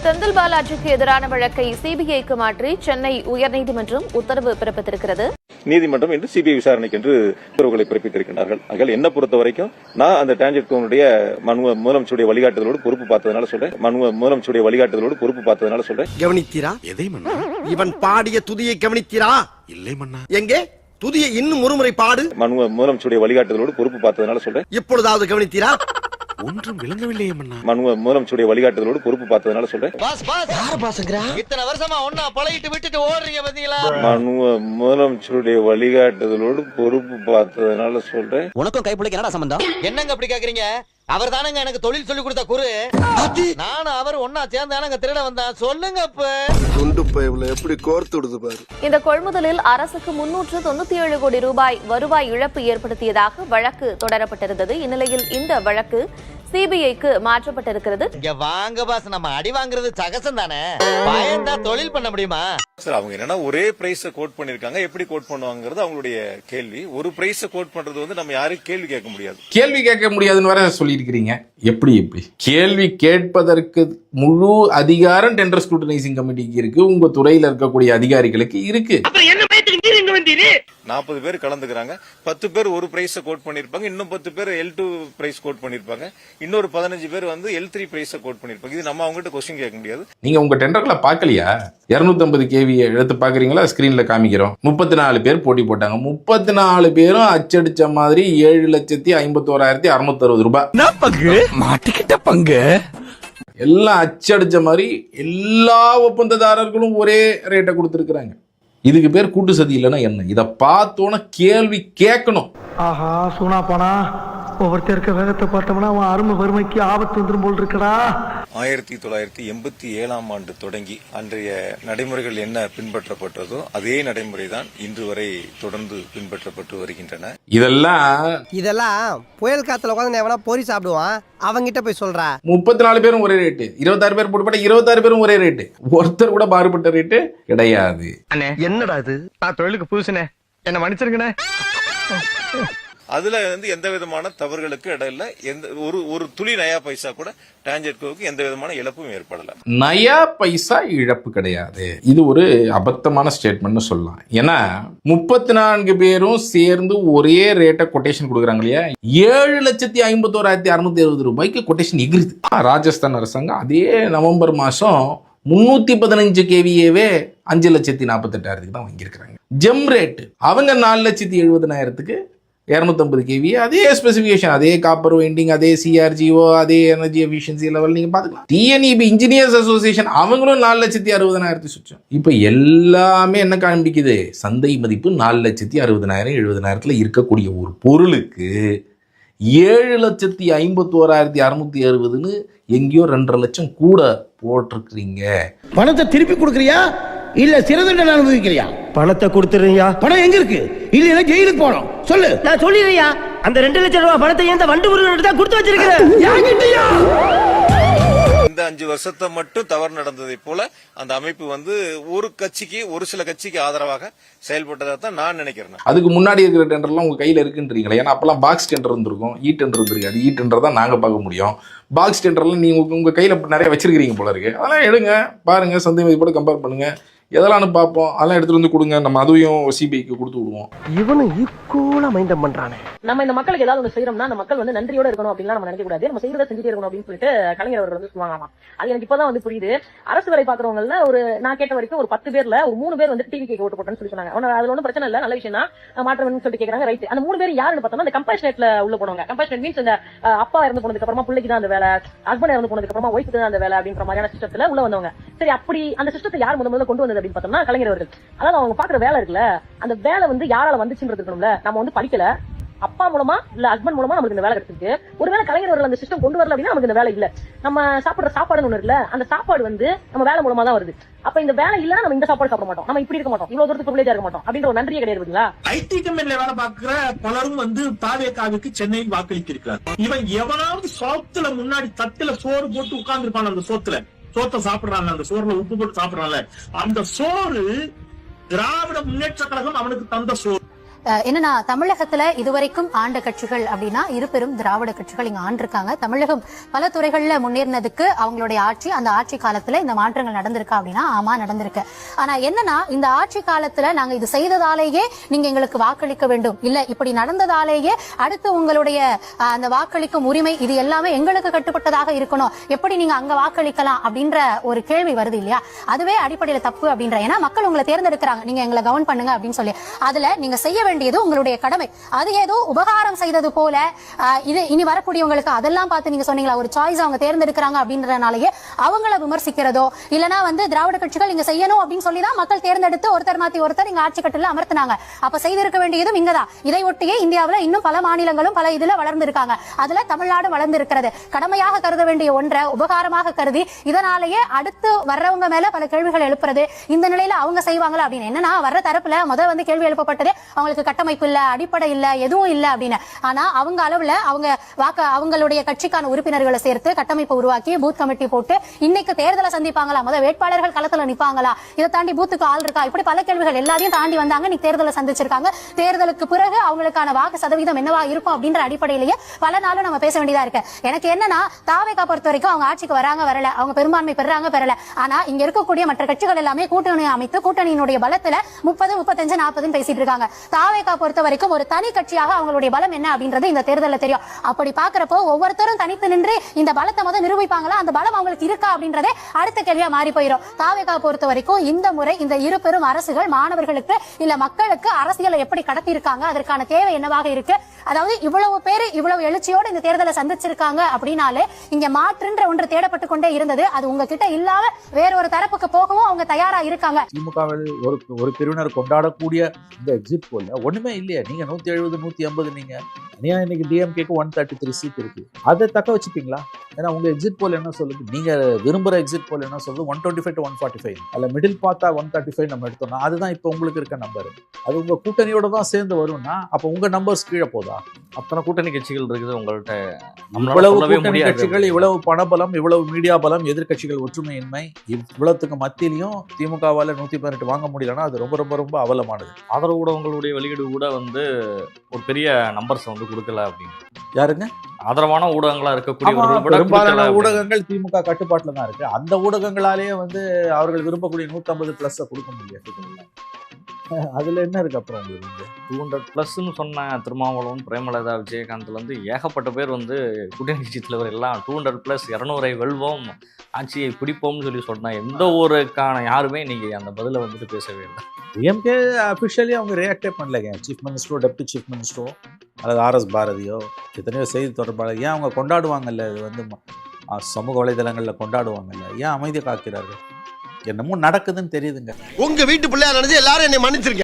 செந்தில் பாலாஜிக்கு எதிரான வழக்கை சிபிஐக்கு மாற்றி சென்னை உயர்நீதிமன்றம் உத்தரவு பிறப்பித்திருக்கிறது. நீதிமன்றம் இன்று சிபிஐ விசாரணைக்கு என்று உத்தரவுகளை பிறப்பித்திருக்கிறார்கள். ஆக என்ன பொறுத்த வரைக்கும் நான் அந்த டிரான்ஜெக்டோனுடைய முதலமைச்சருடைய வழிகாட்டுதலோடு பொறுப்பு பார்த்ததனால சொல்றேன். முதலமைச்சருடைய வழிகாட்டுதலோடு பொறுப்பு பார்த்ததனால சொல்றேன். கவனித்தீரா? எதை மன்னா? இவன் பாடிய துதியை கவனித்தீரா? இல்லை மன்னா. எங்கே துதியை இன்னும் ஒருமுறை பாடு. முதலமைச்சருடைய வழிகாட்டுதலோடு பொறுப்பு பார்த்ததனால சொல்றேன். இப்பொழுதாவது கவனித்தீரா? ஒன்றும் விளங்கவில்லையே மன்னா. முதலமைச்சருடைய வழிகாட்டுதலோடு பொறுப்பு பார்த்ததனால சொல்றேன். இத்தனை வருஷமா ஒன்னா பழகிட்டு விட்டுட்டு ஓடுறீங்க பாத்தீங்களா? முதலமைச்சருடைய வழிகாட்டுதலோடு பொறுப்பு பார்த்ததனால சொல்றேன். உனக்கும் கைப்பிள்ளைக்கு என்னடா சம்பந்தம்? என்னங்க அப்படி கேக்குறீங்க? அவர் தானங்க எனக்கு தொழில் சொல்லி கொடுத்த குரு. நானும் அவர் ஒன்னா சேர்ந்தானங்க திருட வந்தா. சொல்லுங்க இப்ப. குண்டு பைப்ல எப்படி கோர்த்து விடுது பாரு. இந்த கொள்முதலில் அரசுக்கு 397 கோடி ரூபாய் வருவாய் இழப்பு ஏற்படுத்தியதாக வழக்கு தொடரப்பட்டிருந்தது. இந்நிலையில் இந்த வழக்கு சிபிஐக்கு மாற்றப்பட்டிருக்கிறது. இங்க வாங்க பாஸ், நம்ம அடி வாங்குறது சகசம் தானே. பயந்தா தொழில் பண்ண முடியுமா? சார் அவங்க என்னன்னா ஒரே பிரைஸ கோட் பண்ணிருக்காங்க. எப்படி கோட் பண்ணுவாங்கிறது அவங்களுடைய கேள்வி. ஒரு பிரைஸ கோட் பண்றது வந்து நம்ம யாரும் கேள்வி கேட்க முடியாது. கேள்வி கேட்க முடியாதுன்னு வர சொல்லியிருக்கிறீங்க. எப்படி கேள்வி கேட்பதற்கு முழு அதிகாரம் டெண்டர் ஸ்க்ரூட்டனைசிங் கமிட்டிக்கு இருக்கு. உங்க துறையில இருக்கக்கூடிய அதிகாரிகளுக்கு இருக்கு. 40 பேர் கலந்துக்கிறாங்க. 10 பேர் ஒரு பிரைஸ கோட் பண்ணிருப்பாங்க. இன்னும் 10 பேர் L2 பிரைஸ் கோட் பண்ணிருப்பாங்க. இன்னொரு 15 பேர் வந்து L3 பிரைஸ கோட் பண்ணிருப்பாங்க. இது நம்ம அவங்ககிட்ட கொஸ்டின் கேட்க முடியாது. நீங்க உங்க டெண்டர்களை பாக்கலையா? 250 kV எடுத்து பாக்குறீங்களா? ஸ்கிரீன்ல காமிக்கிறோம். 34 பேர் போட்டி போட்டாங்க. 34 பேரும் அச்சடிச்ச மாதிரி 7,51,660 ரூபாய் பங்கு மாட்டிக்கிட்ட பங்கு. எல்லாம் அச்சடிச்ச மாதிரி எல்லா ஒப்பந்ததாரர்களும் ஒரே ரேட்டை கொடுத்துருக்குறாங்க. இதுக்கு பேர் கூட்டு சதி இல்லைன்னா என்ன? இதை பார்த்தோன்னா கேள்வி கேட்கணும். ஆஹா சூனா போனா ஒவ்வொருத்தருக்க வேகத்தை பார்த்தோம்னா அவன் அருமை வறுமைக்கு ஆபத்து வந்துடும் போல் இருக்கடா. 1987ஆம் ஆண்டு தொடங்கி அன்றைய நடைமுறைகள் என்ன பின்பற்றப்பட்டதோ அதே நடைமுறை தான் இன்று வரை தொடர்ந்து பின்பற்றப்பட்டு வருகின்றன. இதெல்லாம் புயல் காத்துல உட்காந்து எவனா பொறி சாப்பிடுவான், அவங்கிட்ட போய் சொல்றா. 34 பேரும் ஒரே ரேட்டு, 26 பேர் போட்டு 26 பேரும் ஒரே ரேட்டு, ஒருத்தர் கூட மாறுபட்ட ரேட்டு கிடையாது. என்னடா இது? நான் தொழிலுக்கு புதுசுனே, என்ன மன்னிச்சிருங்கண்ணே. அதுல வந்து எந்த விதமான தவறுகளுக்கு இடம் இல்ல. ஒரு துளி நயா பைசா கூட டிரான்ஜெட்கோவுக்கு எந்த விதமான இழப்பும் ஏற்படல. நயா பைசா இழப்பு கிடையாது. இது ஒரு அபத்தமான ஸ்டேட்மெண்ட் சொல்லலாம். ஏன்னா 34 பேரும் சேர்ந்து ஒரே ரேட்டை கொட்டேஷன் கொடுக்குறாங்க இல்லையா? 7,51,660 ரூபாய்க்கு கொட்டேஷன் எகிருது. ராஜஸ்தான் அரசாங்கம் அதே நவம்பர் மாசம் 315 kVAவே 5,48,000 தான் வாங்கியிருக்கிறாங்க. ஜெம் ரேட் அவங்க 4,70,000க்கு 250 kV, அதே ஸ்பெசிஃபிகேஷன், அதே காப்பர் வைண்டிங், அதே CRGO, அதே எனர்ஜி எஃபிஷியன்சி லெவல் நீங்க பாத்துக்கலாம். TNEB இன்ஜினியர்ஸ் அசோசியேஷன் அவங்களும் 4,60,000 சுற்றம். இப்ப எல்லாமே என்ன காண்பிக்குது? சந்தை மதிப்பு 4,60,000 70,000 இருக்கக்கூடிய ஒரு பொருளுக்கு 7,51,660 எங்கேயோ 2.5 லட்சம் கூட போட்டிருக்கிறீங்க. பணத்தை திருப்பி கொடுக்கறியா இல்ல சிறதண்டனை அனுபவிக்கிறியா? பணத்தை கொடுத்துறியா? பணம் எங்க இருக்கு? இல்ல ஜெயிலுக்கு போறோம். சொல்லு. நான் சொல்லிடுறியா? அந்த 2 லட்சம் ரூபாய் பணத்தை ஏன் வண்டு முருகன் தான் கொடுத்து வச்சிருக்கிறேன். இந்த 5 வருஷத்தை மட்டும் தவறு நடந்ததை போல அந்த அமைப்பு வந்து ஒரு சில கட்சிக்கு ஆதரவாக செயல்பட்டதா தான் நான் நினைக்கிறேன். அதுக்கு முன்னாடி இருக்கிற டெண்டர்லாம் உங்க கையில இருக்குன்றீங்களா? ஏன்னா அப்பெல்லாம் பாக்ஸ் டெண்டர் இருந்திருக்கும், இ டெண்டர் இருந்திருக்காது. இ டெண்டர் தான் நாங்க பார்க்க முடியும். பாக்ஸ் டெண்டர்லாம் நீங்க உங்க கையில நிறைய வச்சிருக்கீங்க போல இருக்கு. அதெல்லாம் எடுங்க, பாருங்க, சந்தை மதிப்போட கம்பேர் பண்ணுங்க, எதெல்லாம் பார்ப்போம். அதெல்லாம் எடுத்துட்டு வந்து கொடுங்க, நம்ம அதையும் சிபிஐக்கு கொடுத்து விடுவோம். இவனும் ஈக்குவலா மைண்ட் பண்றானே. நம்ம இந்த மக்களுக்கு ஏதாவது ஒன்று செய்யறோம்னா அந்த மக்கள் வந்து நன்றியோட இருக்கணும் அப்படின்னா நம்ம நினைக்க கூடாது. நம்ம செய்யறதை செஞ்சுட்டே இருக்கணும் அப்படின்னு சொல்லிட்டு கலைஞர் அவர்கள் வந்து சொல்லுவாங்களாம். அது எனக்கு இப்பதான் வந்து புரியுது. அரசு வேலை பாக்குறவங்கல நான் கேட்ட வரைக்கும் ஒரு 10 பேர்ல ஒரு 3 பேர் வந்து டிவி கேட்க ஓட்டு போட்டேன்னு சொல்லி சொன்னாங்க. அதுல ஒன்றும் பிரச்சனை இல்ல, நல்ல விஷயம் தான், மாற்றம்னு சொல்லிட்டு கேட்கறாங்க. ரைட். அந்த 3 பேர் யாருன்னு பார்த்தோம்னா அந்த கம்பேஷனேட்ல உள்ள போனவங்க. கம்பேஷனேட் மீன்ஸ் இந்த அப்பா இறந்து போனதுக்கு அப்புறமா பிள்ளைக்கு தான் அந்த வேலை, ஹஸ்பண்ட் இறந்து போனதுக்கு அப்புறமா ஒய்ஃபுக்கு தான் அந்த வேலை அப்படின்ற மாதிரியான சிஸ்டத்துல உள்ள வந்தவங்க. சரி, அப்படி அந்த சிஸ்டத்தை யார் முதல்ல கொண்டு வந்தது அப்படின்னு பார்த்தோம்னா கலைஞர் அவர்கள். அதாவது அவங்க பாக்குற வேலை இருக்குல்ல, அந்த வேலை வந்து யாரால வந்துச்சுன்றது இருக்கணும்ல. நம்ம வந்து படிக்கல, அப்பா மூலமா இல்ல ஹஸ்பண்ட் மூலமா நமக்கு இந்த வேலை கிடைச்சிருக்கு. ஒருவேளை கலைஞர் அவர்கள் அந்த சிஸ்டம் கொண்டு வரல அப்படின்னா நமக்கு இந்த வேலை இல்ல. நம்ம சாப்பிடுற சாப்பாடுன்னு ஒண்ணு இல்ல, அந்த சாப்பாடு வந்து நம்ம வேலை மூலமா தான் வருது. அப்ப இந்த வேலை இல்ல, நம்ம இந்த சாப்பாடு சாப்பிட மாட்டோம், நம்ம இப்படி இருக்க மாட்டோம், இவ்வளவு தூரத்துக்கு பிரிவிலேஜா இருக்க மாட்டோம் அப்படின்ற ஒரு நன்றியே கிடையாது. ஐடி கம்பெனில வேலை பார்க்கிற பலரும் வந்து தாவேகாவுக்கு சென்னையில் வாக்களித்திருக்கிறார். இவன் எவனாவது சோத்துல முன்னாடி தட்டுல சோறு போட்டு உட்கார்ந்து இருப்பான். அந்த சோத்தை சாப்பிடுறாங்க, அந்த சோறுல உப்பு போட்டு சாப்பிடுறாங்க. அந்த சோறு திராவிட முன்னேற்ற கழகம் அவனுக்கு தந்த சோறு. என்னன்னா தமிழகத்துல இதுவரைக்கும் ஆண்ட கட்சிகள் அப்படின்னா இரு பெரும் திராவிட கட்சிகள் இங்க ஆண்டிருக்காங்க. தமிழகம் பல துறைகள்ல முன்னேறினதுக்கு அவங்களுடைய ஆட்சி, அந்த ஆட்சி காலத்துல இந்த மாற்றங்கள் நடந்திருக்கா அப்படின்னா ஆமா நடந்திருக்கு. ஆனா என்னன்னா இந்த ஆட்சி காலத்துல நாங்க இது செய்ததாலேயே நீங்க எங்களுக்கு வாக்களிக்க வேண்டும், இல்ல இப்படி நடந்ததாலேயே அடுத்து உங்களுடைய அந்த வாக்களிக்கும் உரிமை இது எல்லாமே எங்களுக்கு கட்டுப்பட்டதாக இருக்கணும், எப்படி நீங்க அங்க வாக்களிக்கலாம் அப்படின்ற ஒரு கேள்வி வருது இல்லையா? அதுவே அடிப்படையில தப்பு அப்படின்ற. ஏன்னா மக்கள் உங்களை தேர்ந்தெடுக்கிறாங்க, நீங்க எங்களை கவர்ன் பண்ணுங்க அப்படின்னு சொல்லி. அதுல நீங்க செய்ய வேண்டியது உங்களுடைய கடமை. அது ஏதோ உபகாரம் செய்தது போல இது இனி வரக்கூடியவங்களுக்கு அதெல்லாம் பார்த்து நீங்க சொன்னீங்களா ஒரு சாய்ஸ் அவங்க தேர்ந்தெடுக்கிறாங்க அப்படின்றனாலேயே அவங்கள விமர்சிக்கிறதோ இல்லனா திராவிட கட்சிகள் இங்க செய்யணும் அப்படின்னு சொல்லிதான் மக்கள் தேர்ந்தெடுத்து ஒருத்தர் மாத்தி ஒருத்தர் இங்க ஆட்சி கட்டில அமர்த்தினாங்க. அப்ப செய்திருக்க வேண்டியதும் இங்கதான். இதை ஒட்டியே இந்தியாவில இன்னும் பல மாநிலங்களும் பல இதுல வளர்ந்திருக்காங்க. அதுல தமிழ்நாடு வளர்ந்திருக்கிறது. கடமையாக கருத வேண்டிய ஒன்றை உபகாரமாக கருதி இதனாலேயே அடுத்து வர்றவங்க மேல பல கேள்விகள் எழுப்புறது, இந்த நிலையில அவங்க செய்வாங்களா அப்படின்னு. என்னன்னா வர்ற தரப்புல முதல் கேள்வி எழுப்பப்பட்டது அவங்களுக்கு கட்டமைப்பு இல்ல, அடிப்படை இல்ல, எதுவும் இல்ல அப்படின்னு. ஆனா அவங்க அளவுல அவங்களுடைய கட்சிக்கான உறுப்பினர்களை சேர்த்து கட்டமைப்பு உருவாக்கி பூத் கமிட்டி போட்டு இன்னைக்கு தேர்தலை சந்திப்பாங்களா, வேட்பாளர்கள் களத்துல நிப்பாங்களா, இதை தாண்டி பூத்துக்கு ஆள் இருக்கா, இப்படி பல கேள்விகள் எல்லாத்தையும் தாண்டி வந்தாங்க. இன்னைக்கு தேர்தலை சந்திச்சிருக்காங்க. தேர்தலுக்கு பிறகு அவங்களுக்கான வாக்கு சதவீதம் என்னவா இருக்கும் அப்படின்ற அடிப்படையிலேயே பல நாளும் நம்ம பேச வேண்டியதா இருக்கு. எனக்கு என்னன்னா தாவேகா பொறுத்த வரைக்கும் அவங்க ஆட்சிக்கு வராங்க வரல, அவங்க பெரும்பான்மை பெறாங்க பெறல. ஆனா இங்க இருக்கக்கூடிய மற்ற கட்சிகள் எல்லாமே கூட்டணி அமைத்து கூட்டணியினுடைய பலத்துல 30, 35, 40 பேசிட்டு இருக்காங்க. தாவேகா பொறுத்த வரைக்கும் ஒரு தனி கட்சியாக அவங்களுடைய பலம் என்ன அப்படின்றது இந்த தேர்தலில் தெரியும். அப்படி பாக்குறப்போ ஒவ்வொருத்தரும் தனித்து நின்று இந்த பலத்தை நிரூபிப்பாங்களா, அந்த பலம் அவங்களுக்கு இருக்கா அப்படின்றதே அடுத்த கேள்வியா மாறி போயிடும். தாவேகா பொறுத்த வரைக்கும் இந்த முறை இந்த இரு பெரும் அரசுகள் மாணவர்களுக்கு இல்ல மக்களுக்கு அரசியலை எப்படி கடத்தி இருக்காங்க, அதற்கான தேவை என்னவாக இருக்கு, அதாவது இவ்வளவு பேரு இவ்வளவு எழுச்சியோடு இந்த தேர்தலை சந்திச்சிருக்காங்க அப்படின்னாலே இங்க மாற்றுன்ற ஒன்று தேடப்பட்டு கொண்டே இருந்தது. அது உங்ககிட்ட இல்லாம வேற ஒரு தரப்புக்கு போகவும் அவங்க தயாரா இருக்காங்க. திமுகவில் ஒரு பிரிவினர் கொண்டாடக்கூடிய இந்த எக்ஸிட் போல ஒண்ணுமே இல்லையா? நீங்க 170, 180 நீங்க இன்னைக்கு டிஎம்கேக்கு 133 சீட் இருக்கு. அதை தக்க வச்சுப்பீங்களா? ஏன்னா உங்க எக்ஸிட் போல் என்ன சொல்லுது, நீங்க விரும்புற எக்ஸிட் போல் என்ன சொல்லுது, 125 to 145, அல்ல மிடில் பார்த்தா 135 நம்ம எடுத்தோம்னா அதுதான் இப்போ உங்களுக்கு இருக்க நம்பர். அது உங்க கூட்டணியோட தான் சேர்ந்து வரும்னா அப்ப உங்க நம்பர்ஸ் கீழே போதா? அத்தனை கூட்டணி கட்சிகள் இருக்குது உங்கள்கிட்ட. இவ்வளவு கூட்டணி கட்சிகள், இவ்வளவு பணபலம், இவ்வளவு மீடியா பலம், எதிர்கட்சிகள் ஒற்றுமையின்மை, இவ்வளவுக்கு மத்தியிலையும் திமுகவால 118 வாங்க முடியலன்னா அது ரொம்ப ரொம்ப ரொம்ப அவலமானது. ஆதரவு ஊடகங்களுடைய வெளியீடு கூட ஒரு பெரிய நம்பர்ஸ் கொடுக்கல அப்படின்னு. யாருங்க? ஆதரவான ஊடகங்களா இருக்கக்கூடிய பெரும்பாலான ஊடகங்கள் திமுக கட்டுப்பாட்டுல தான் இருக்கு. அந்த ஊடகங்களாலேயே அவர்கள் விரும்பக்கூடிய 150+ கொடுக்க முடியாது. அதுல என்ன இருக்கு அப்புறம் 200+ சொன்ன திருமாவளவன், பிரேமலதா, விஜயகாந்த்ல ஏகப்பட்ட பேர் கூட்டணி கட்சி தலைவர் எல்லாம் 200+, 200 வெல்வோம், ஆட்சியை பிடிப்போம்னு சொல்லி சொன்னா எந்த ஊருக்கான யாருமே இன்னைக்கு அந்த பதில பேசவே இல்லை. டிஎம்கே அஃபிஷியலி அவங்க ரியாக்டே பண்ணலைங்க. சீஃப் மினிஸ்டரோ டெப்டி சீஃப் மினிஸ்டரோ அல்லது RS பாரதியோ எத்தனையோ செய்தி தொடர்பாளர் ஏன் அவங்க கொண்டாடுவாங்கல்ல, இது சமூக வலைதளங்களில் கொண்டாடுவாங்கல்ல, ஏன் அமைதியை காக்கிறார்கள்? என்னமோ நடக்குதுன்னு தெரியுதுங்க. உங்க வீட்டு பிள்ளையா நினைச்சு எல்லாரும் என்னை மன்னிச்சிருங்க.